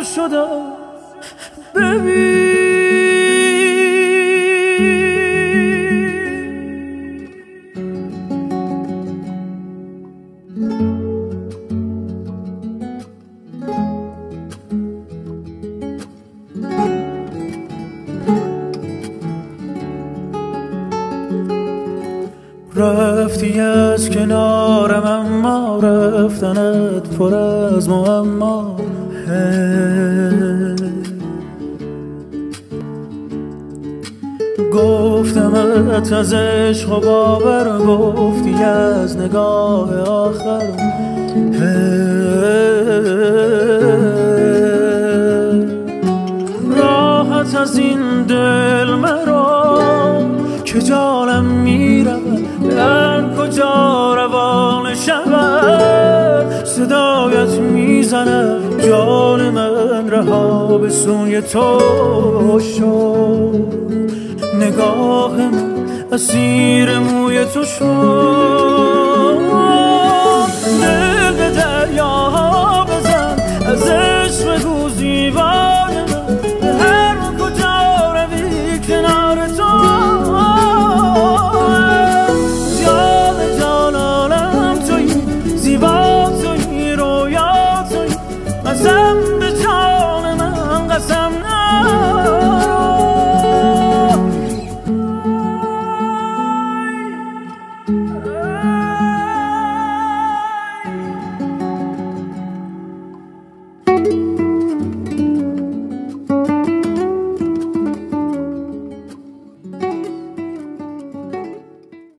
رو شدم ببین. رفتی از کنارم اما رفتنت پر از معما. گفتمت از عشق و باور، گفتی از نگاه آخر. راحت از این دل مرا که جانم میرود، در کجا روان شود صدایت میزنه. جان من رها به سوی تو شد، نگاه من اسیر موی تو شد. دل به دریاها بزن، از عشق بگو زیبای من، به هر کجا روی کنار تو. جان جانانم تویی، زیبا تویی، رویا تویی، قسم به جان من قسم نخور.